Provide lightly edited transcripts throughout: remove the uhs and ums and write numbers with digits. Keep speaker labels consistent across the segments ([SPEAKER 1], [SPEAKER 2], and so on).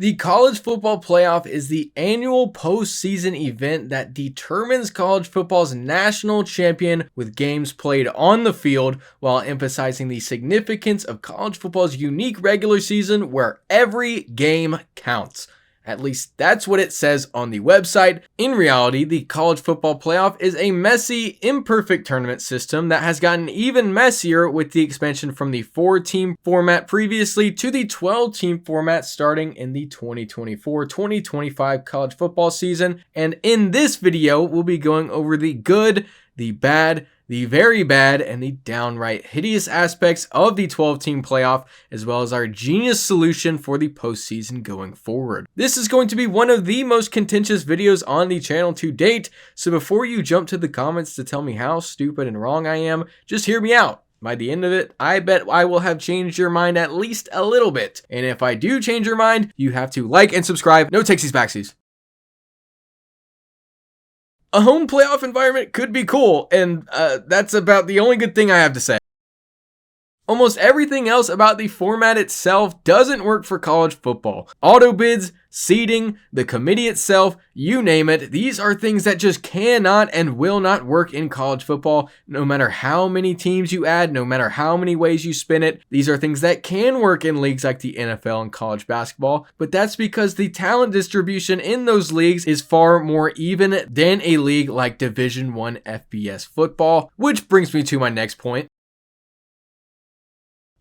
[SPEAKER 1] The college football playoff is the annual postseason event that determines college football's national champion with games played on the field, while emphasizing the significance of college football's unique regular season where every game counts. At least that's what it says on the website. In reality, the college football playoff is a messy, imperfect tournament system that has gotten even messier with the expansion from the 4-team format previously to the 12-team format starting in the 2024-2025 college football season. And in this video, we'll be going over the good, the bad, the very bad, and the downright hideous aspects of the 12-team playoff, as well as our genius solution for the postseason going forward. This is going to be one of the most contentious videos on the channel to date, so before you jump to the comments to tell me how stupid and wrong I am, just hear me out. By the end of it, I bet I will have changed your mind at least a little bit. And if I do change your mind, you have to like and subscribe. No takesies backsies. A home playoff environment could be cool, and that's about the only good thing I have to say. Almost everything else about the format itself doesn't work for college football. Auto bids, seeding, the committee itself, you name it, these are things that just cannot and will not work in college football, no matter how many teams you add, no matter how many ways you spin it. These are things that can work in leagues like the NFL and college basketball, but that's because the talent distribution in those leagues is far more even than a league like Division I FBS football, which brings me to my next point.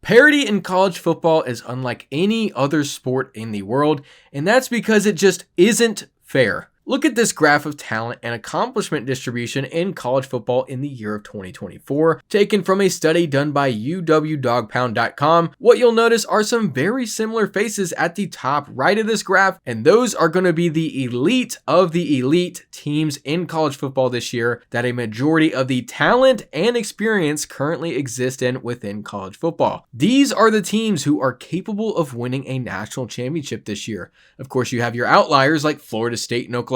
[SPEAKER 1] Parity in college football is unlike any other sport in the world, and that's because it just isn't fair. Look at this graph of talent and accomplishment distribution in college football in the year of 2024, taken from a study done by uwdogpound.com. What you'll notice are some very similar faces at the top right of this graph, and those are going to be the elite of the elite teams in college football this year that a majority of the talent and experience currently exist in within college football. These are the teams who are capable of winning a national championship this year. Of course, you have your outliers like Florida State and Oklahoma,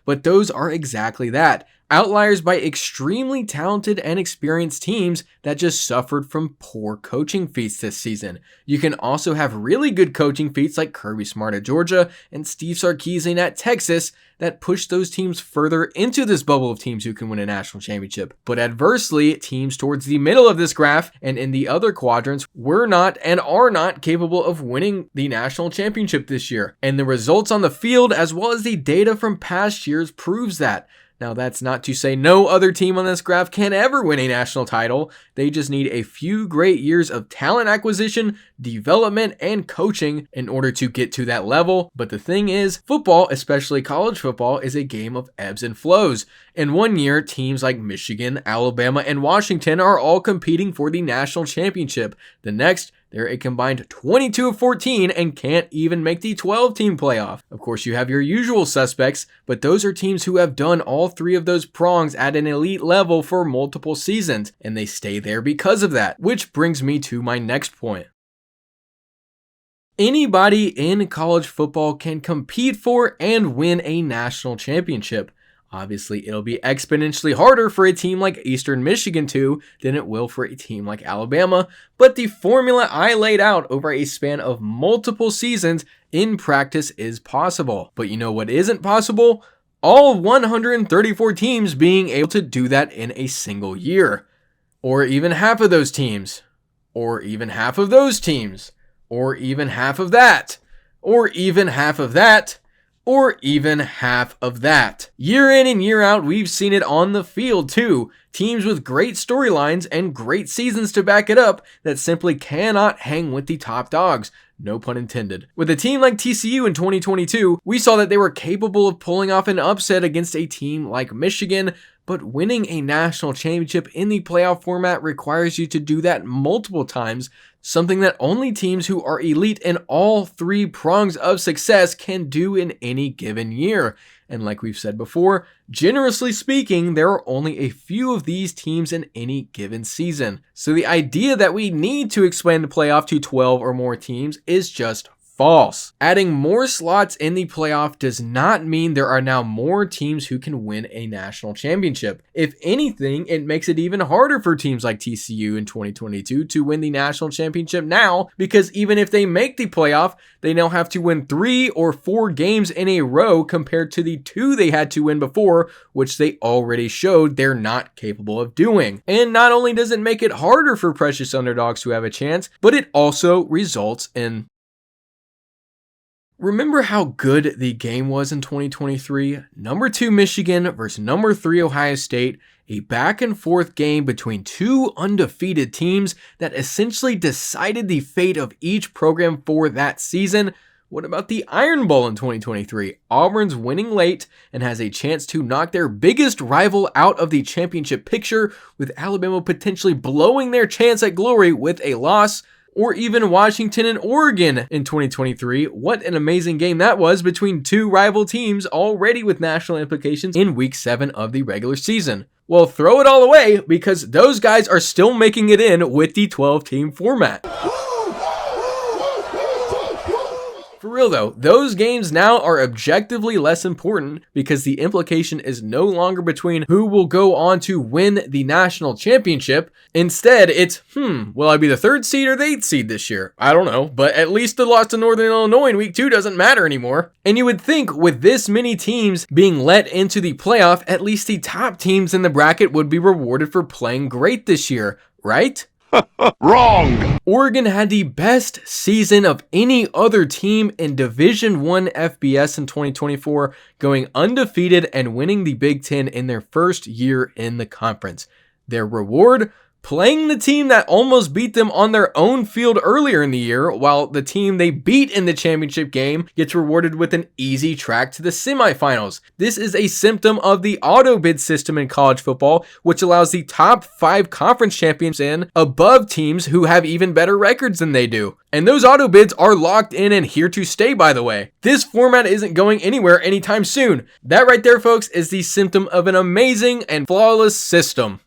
[SPEAKER 1] but those are exactly that. Outliers by extremely talented and experienced teams that just suffered from poor coaching feats this season. You can also have really good coaching feats like Kirby Smart at Georgia and Steve Sarkisian at Texas that push those teams further into this bubble of teams who can win a national championship. But adversely, teams towards the middle of this graph and in the other quadrants were not and are not capable of winning the national championship this year. And the results on the field as well as the data from past years proves that. Now, that's not to say no other team on this graph can ever win a national title. They just need a few great years of talent acquisition, development, and coaching in order to get to that level. But the thing is, football, especially college football, is a game of ebbs and flows. In one year, teams like Michigan, Alabama, and Washington are all competing for the national championship. The next, they're a combined 22 of 14 and can't even make the 12-team playoff. Of course, you have your usual suspects, but those are teams who have done all three of those prongs at an elite level for multiple seasons, and they stay there because of that, which brings me to my next point. Anybody in college football can compete for and win a national championship. Obviously, it'll be exponentially harder for a team like Eastern Michigan to than it will for a team like Alabama, but the formula I laid out over a span of multiple seasons in practice is possible. But you know what isn't possible? All 134 teams being able to do that in a single year. Or even half of those teams. Or even half of those teams. Or even half of that. Or even half of that. Or even half of that. Year in and year out, we've seen it on the field too. Teams with great storylines and great seasons to back it up that simply cannot hang with the top dogs. No pun intended. With a team like TCU in 2022, we saw that they were capable of pulling off an upset against a team like Michigan, but winning a national championship in the playoff format requires you to do that multiple times, something that only teams who are elite in all three prongs of success can do in any given year. And like we've said before, generously speaking, there are only a few of these teams in any given season. So the idea that we need to expand the playoff to 12 or more teams is just false. Adding more slots in the playoff does not mean there are now more teams who can win a national championship. If anything, it makes it even harder for teams like TCU in 2022 to win the national championship now, because even if they make the playoff, they now have to win 3 or 4 games in a row compared to the 2 they had to win before, which they already showed they're not capable of doing. And not only does it make it harder for precious underdogs to have a chance, but it also results in... Remember how good the game was in 2023? Number 2 Michigan versus number 3 Ohio State, a back and forth game between 2 undefeated teams that essentially decided the fate of each program for that season. What about the Iron Bowl in 2023? Auburn's winning late and has a chance to knock their biggest rival out of the championship picture, with Alabama potentially blowing their chance at glory with a loss. Or even Washington and Oregon in 2023. What an amazing game that was between 2 rival teams already with national implications in week 7 of the regular season. Well, throw it all away, because those guys are still making it in with the 12-team format. For real though, those games now are objectively less important because the implication is no longer between who will go on to win the national championship. Instead, it's, will I be the 3rd seed or the 8th seed this year? I don't know, but at least the loss to Northern Illinois in week 2 doesn't matter anymore. And you would think with this many teams being let into the playoff, at least the top teams in the bracket would be rewarded for playing great this year, right?
[SPEAKER 2] Wrong!
[SPEAKER 1] Oregon had the best season of any other team in Division I FBS in 2024, going undefeated and winning the Big Ten in their first year in the conference. Their reward? Playing the team that almost beat them on their own field earlier in the year, while the team they beat in the championship game gets rewarded with an easy track to the semifinals. This is a symptom of the auto bid system in college football, which allows the top 5 conference champions in above teams who have even better records than they do. And those auto bids are locked in and here to stay, by the way. This format isn't going anywhere anytime soon. That right there, folks, is the symptom of an amazing and flawless system.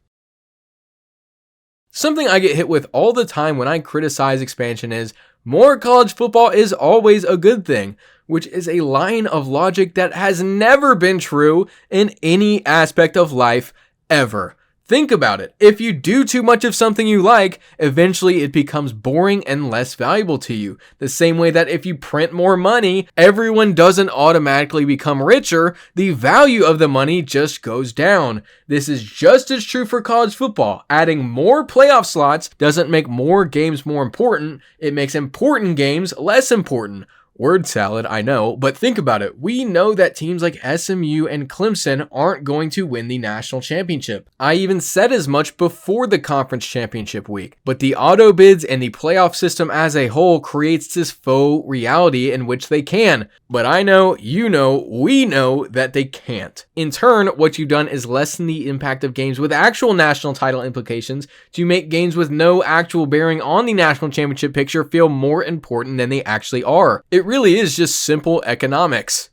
[SPEAKER 1] Something I get hit with all the time when I criticize expansion is, more college football is always a good thing, which is a line of logic that has never been true in any aspect of life ever. Think about it. If you do too much of something you like, eventually it becomes boring and less valuable to you. The same way that if you print more money, everyone doesn't automatically become richer. The value of the money just goes down. This is just as true for college football. Adding more playoff slots doesn't make more games more important. It makes important games less important. Word salad, I know, but think about it. We know that teams like SMU and Clemson aren't going to win the national championship. I even said as much before the conference championship week. But the auto bids and the playoff system as a whole creates this faux reality in which they can. But I know, you know, we know that they can't. In turn, what you've done is lessen the impact of games with actual national title implications to make games with no actual bearing on the national championship picture feel more important than they actually are. It really is just simple economics.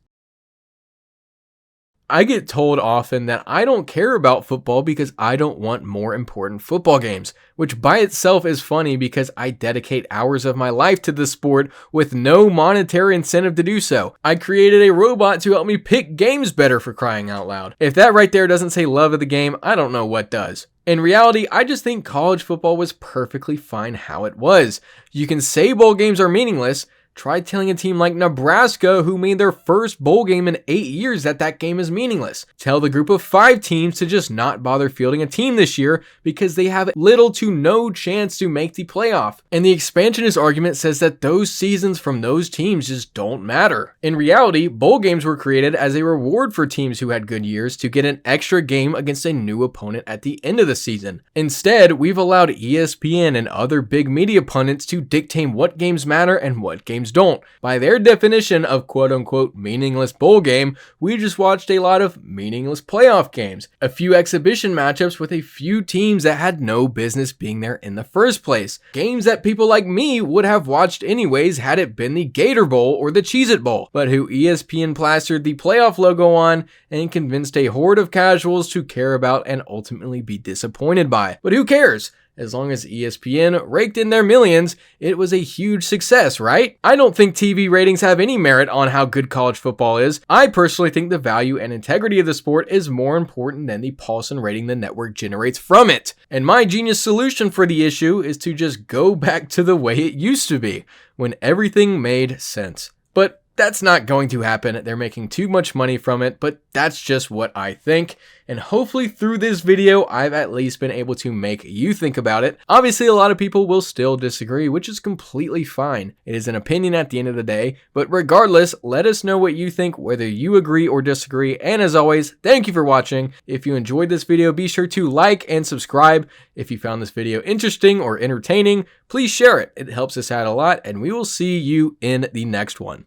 [SPEAKER 1] I get told often that I don't care about football because I don't want more important football games, which by itself is funny because I dedicate hours of my life to the sport with no monetary incentive to do so. I created a robot to help me pick games better, for crying out loud. If that right there doesn't say love of the game, I don't know what does. In reality, I just think college football was perfectly fine how it was. You can say bowl games are meaningless. Try telling a team like Nebraska, who made their first bowl game in 8 years, that game is meaningless. Tell the group of 5 teams to just not bother fielding a team this year because they have little to no chance to make the playoff. And the expansionist argument says that those seasons from those teams just don't matter. In reality, bowl games were created as a reward for teams who had good years to get an extra game against a new opponent at the end of the season. Instead, we've allowed ESPN and other big media pundits to dictate what games matter and what games don't. By their definition of quote-unquote meaningless bowl game, we just watched a lot of meaningless playoff games, a few exhibition matchups with a few teams that had no business being there in the first place, games that people like me would have watched anyways had it been the Gator Bowl or the Cheez-It Bowl, but who ESPN plastered the playoff logo on and convinced a horde of casuals to care about and ultimately be disappointed by. But who cares? As long as ESPN raked in their millions, it was a huge success, right? I don't think TV ratings have any merit on how good college football is. I personally think the value and integrity of the sport is more important than the Paulson rating the network generates from it. And my genius solution for the issue is to just go back to the way it used to be, when everything made sense. But that's not going to happen. They're making too much money from it, but that's just what I think. And hopefully through this video, I've at least been able to make you think about it. Obviously, a lot of people will still disagree, which is completely fine. It is an opinion at the end of the day, but regardless, let us know what you think, whether you agree or disagree. And as always, thank you for watching. If you enjoyed this video, be sure to like and subscribe. If you found this video interesting or entertaining, please share it. It helps us out a lot, and we will see you in the next one.